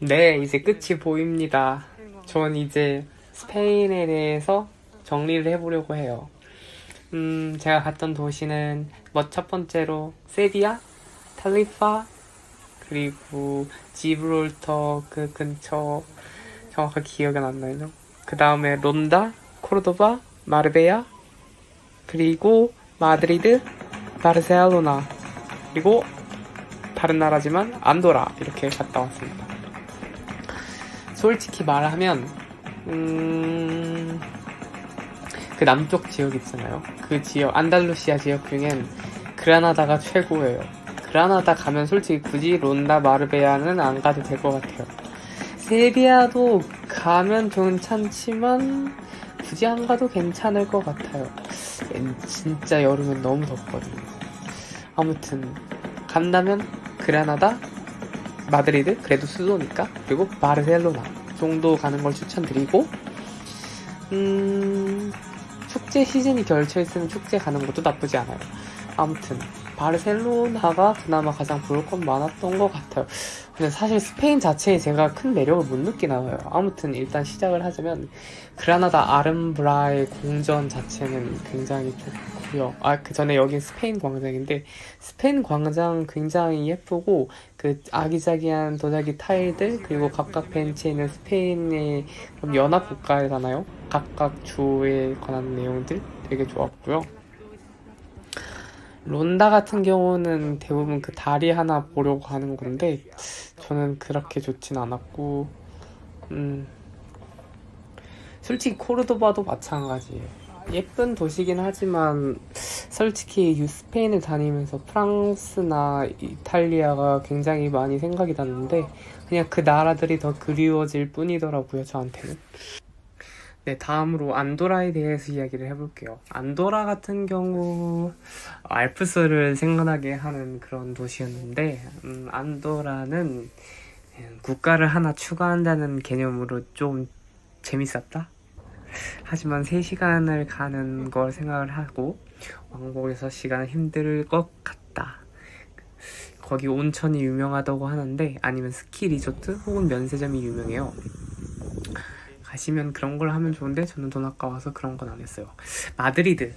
네, 이제 끝이 보입니다. 전 이제 스페인에 대해서 정리를 해보려고 해요. 제가 갔던 도시는 첫 번째로 세비야, 탈리파, 그리고 지브롤터 그 근처 정확하게 기억이 안 나요. 그 다음에 론다, 코르도바, 마르베야, 그리고 마드리드, 바르셀로나, 그리고 다른 나라지만 안도라 이렇게 갔다 왔습니다. 솔직히 말하면 그 남쪽 지역 있잖아요. 그 지역 안달루시아 지역 중엔 그라나다가 최고예요. 그라나다 가면 솔직히 굳이 론다 마르베야는 안 가도 될 것 같아요. 세비야도 가면 괜찮지만 굳이 안 가도 괜찮을 것 같아요. 진짜 여름엔 너무 덥거든요. 아무튼 간다면 그라나다, 마드리드, 그래도 수도니까, 그리고 바르셀로나 정도 가는 걸 추천드리고, 축제 시즌이 겹쳐있으면 축제 가는 것도 나쁘지 않아요. 아무튼 바르셀로나가 그나마 가장 볼 건 많았던 것 같아요. 근데 사실 스페인 자체에 제가 큰 매력을 못 느끼나 봐요. 아무튼 일단 시작을 하자면 그라나다 아름브라의 궁전 자체는 굉장히 좋고요. 그 전에 여긴 스페인 광장인데 스페인 광장 굉장히 예쁘고 그 아기자기한 도자기 타일들 그리고 각각 벤치에 있는 스페인의 연합 국가잖아요. 각각 주에 관한 내용들 되게 좋았고요. 론다 같은 경우는 대부분 그 다리 하나 보려고 가는 건데 저는 그렇게 좋진 않았고 솔직히 코르도바도 마찬가지예요. 예쁜 도시긴 하지만 솔직히 스페인을 다니면서 프랑스나 이탈리아가 굉장히 많이 생각이 났는데 그냥 그 나라들이 더 그리워질 뿐이더라고요, 저한테는. 네, 다음으로 안도라에 대해서 이야기를 해볼게요. 안도라 같은 경우 알프스를 생각나게 하는 그런 도시였는데 안도라는 국가를 하나 추가한다는 개념으로 좀 재밌었다? 하지만 3시간을 가는 걸 생각을 하고 왕복에서 시간은 힘들 것 같다. 거기 온천이 유명하다고 하는데 아니면 스키 리조트 혹은 면세점이 유명해요. 가시면 그런 걸 하면 좋은데 저는 돈 아까워서 그런 건 안 했어요. 마드리드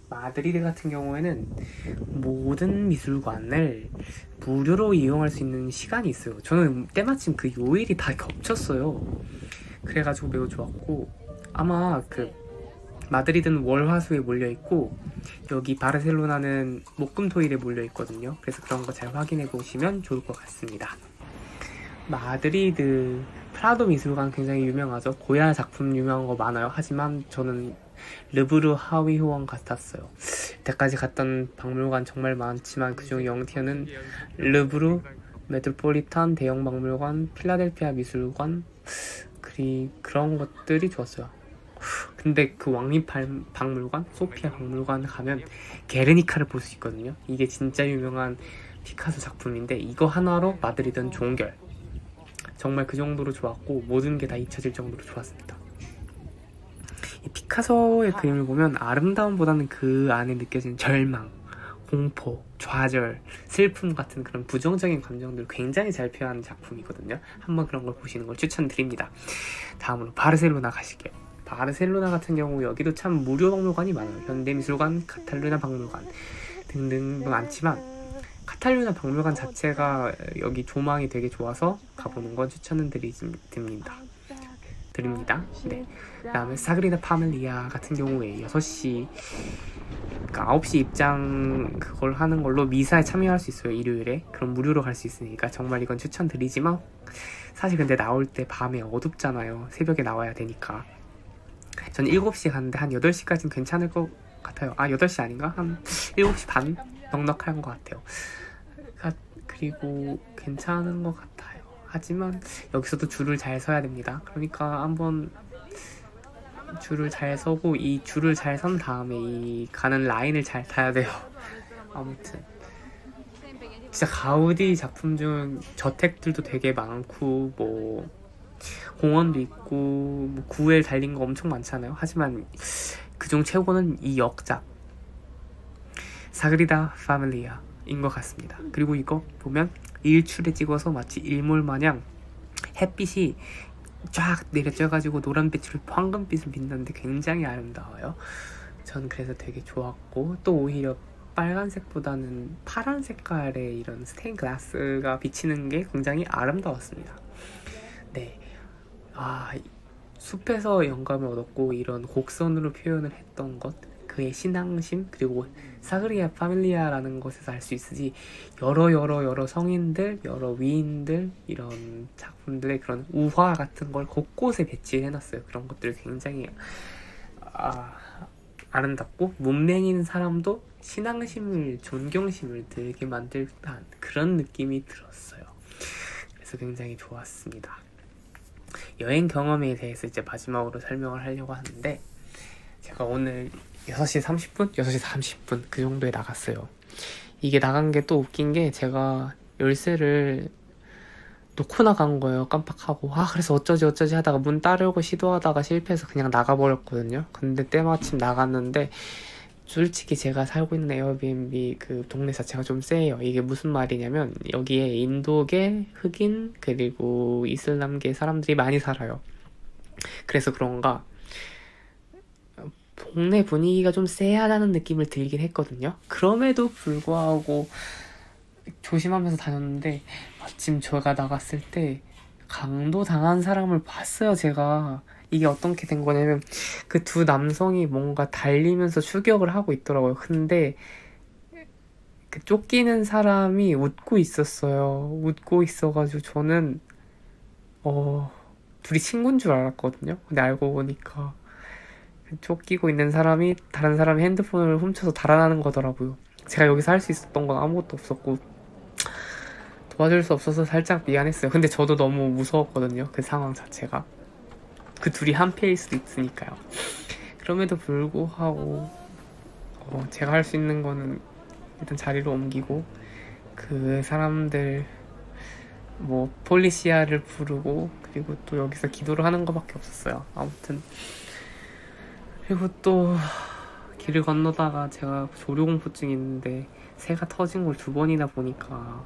같은 경우에는 모든 미술관을 무료로 이용할 수 있는 시간이 있어요. 저는 때마침 그 요일이 다 겹쳤어요. 그래가지고 매우 좋았고 아마 그 마드리드는 월화수에 몰려있고 여기 바르셀로나는 목금토일에 몰려있거든요. 그래서 그런 거 잘 확인해 보시면 좋을 것 같습니다. 마드리드 프라도 미술관 굉장히 유명하죠. 고야 작품 유명한 거 많아요. 하지만 저는 르브르 하위 호원 같았어요. 이때까지 갔던 박물관 정말 많지만 그중 영티어는 르브르, 메트로폴리탄 대형 박물관, 필라델피아 미술관 그런 것들이 좋았어요. 근데 그 왕립 박물관, 소피아 박물관 가면 게르니카를 볼 수 있거든요. 이게 진짜 유명한 피카소 작품인데 이거 하나로 마드리드는 종결. 정말 그 정도로 좋았고 모든 게 다 잊혀질 정도로 좋았습니다. 이 피카소의 그림을 보면 아름다움보다는 그 안에 느껴지는 절망, 공포, 좌절, 슬픔 같은 그런 부정적인 감정들을 굉장히 잘 표현하는 작품이거든요. 한번 그런 걸 보시는 걸 추천드립니다. 다음으로 바르셀로나 가실게요. 바르셀로나 같은 경우 여기도 참 무료 박물관이 많아요. 현대미술관, 카탈루냐 박물관 등등 많지만 카탈루냐 박물관 자체가 여기 조망이 되게 좋아서 가보는 건 추천을 드립니다. 네. 그 다음에 사그리다 파밀리아 같은 경우에 6시 그러니까 9시 입장 그걸 하는 걸로 미사에 참여할 수 있어요. 일요일에. 그럼 무료로 갈 수 있으니까 정말 이건 추천드리지만 사실 근데 나올 때 밤에 어둡잖아요. 새벽에 나와야 되니까 전 7시 갔는데 한 8시까지는 괜찮을 것 같아요. 8시 아닌가? 한 7시 반 넉넉한 것 같아요. 그리고 괜찮은 것 같아요. 하지만 여기서도 줄을 잘 서야 됩니다. 그러니까 한번 줄을 잘 서고 이 줄을 잘 선 다음에 이 가는 라인을 잘 타야 돼요. 아무튼 진짜 가우디 작품 중 저택들도 되게 많고 뭐 공원도 있고 뭐 구에 달린 거 엄청 많잖아요. 하지만 그중 최고는 이 역작 사그리다 파밀리아인 것 같습니다. 그리고 이거 보면 일출에 찍어서 마치 일몰 마냥 햇빛이 쫙 내려져가지고 노란빛으로 황금빛을 빛나는데 굉장히 아름다워요. 전 그래서 되게 좋았고, 또 오히려 빨간색보다는 파란 색깔의 이런 스테인 글라스가 비치는 게 굉장히 아름다웠습니다. 네, 숲에서 영감을 얻었고 이런 곡선으로 표현을 했던 것, 그의 신앙심, 그리고 사그리아 파밀리아라는 것에서 알 수 있으지, 여러 성인들, 여러 위인들, 이런 작품들의 그런 우화 같은 걸 곳곳에 배치해놨어요. 그런 것들이 굉장히 아름답고, 문맹인 사람도 신앙심을, 존경심을 들게 만들 듯한 그런 느낌이 들었어요. 그래서 굉장히 좋았습니다. 여행 경험에 대해서 이제 마지막으로 설명을 하려고 하는데, 제가 오늘 6시 30분? 6시 30분 그 정도에 나갔어요. 이게 나간 게 또 웃긴 게, 제가 열쇠를 놓고 나간 거예요. 깜빡하고. 그래서 어쩌지 하다가 문 따려고 시도하다가 실패해서 그냥 나가버렸거든요. 근데 때마침 나갔는데, 솔직히 제가 살고 있는 에어비앤비 그 동네 자체가 좀 세요. 이게 무슨 말이냐면, 여기에 인도계, 흑인, 그리고 이슬람계 사람들이 많이 살아요. 그래서 그런가 동네 분위기가 좀 쎄하다는 느낌을 들긴 했거든요. 그럼에도 불구하고 조심하면서 다녔는데, 마침 제가 나갔을 때 강도 당한 사람을 봤어요. 제가 이게 어떻게 된 거냐면, 그 두 남성이 뭔가 달리면서 추격을 하고 있더라고요. 근데 그 쫓기는 사람이 웃고 있었어요. 웃고 있어가지고 저는 둘이 친구인 줄 알았거든요. 근데 알고 보니까 쫓기고 있는 사람이 다른 사람의 핸드폰을 훔쳐서 달아나는 거더라고요. 제가 여기서 할 수 있었던 건 아무것도 없었고 도와줄 수 없어서 살짝 미안했어요. 근데 저도 너무 무서웠거든요. 그 상황 자체가. 그 둘이 한패일 수도 있으니까요. 그럼에도 불구하고 제가 할 수 있는 거는 일단 자리로 옮기고, 그 사람들 폴리시아를 부르고, 그리고 또 여기서 기도를 하는 거밖에 없었어요. 아무튼, 그리고 또 길을 건너다가 제가 조류공포증이 있는데 새가 터진 걸 2번이나 보니까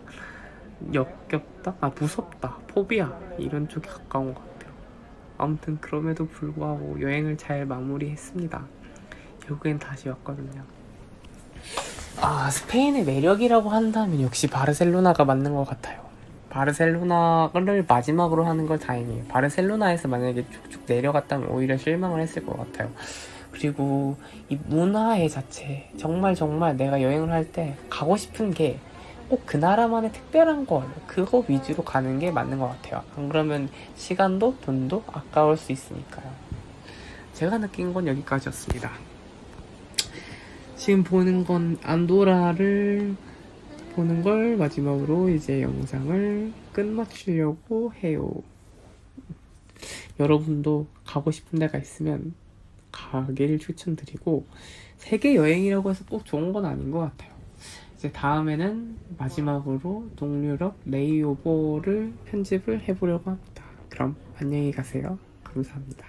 역겹다? 무섭다, 포비아 이런 쪽에 가까운 것 같아요. 아무튼 그럼에도 불구하고 여행을 잘 마무리했습니다. 결국엔 다시 왔거든요. 스페인의 매력이라고 한다면 역시 바르셀로나가 맞는 것 같아요. 바르셀로나를 마지막으로 하는 걸 다행이에요. 바르셀로나에서 만약에 쭉쭉 내려갔다면 오히려 실망을 했을 것 같아요. 그리고 이 문화의 자체, 정말 내가 여행을 할 때 가고 싶은 게 꼭 그 나라만의 특별한 걸, 그거 위주로 가는 게 맞는 것 같아요. 안 그러면 시간도 돈도 아까울 수 있으니까요. 제가 느낀 건 여기까지였습니다. 지금 보는 건 안도라를 보는 걸 마지막으로 이제 영상을 끝마치려고 해요. 여러분도 가고 싶은 데가 있으면 가길 추천드리고, 세계 여행이라고 해서 꼭 좋은 건 아닌 것 같아요. 이제 다음에는 마지막으로 동유럽 레이오버를 편집을 해보려고 합니다. 그럼 안녕히 가세요. 감사합니다.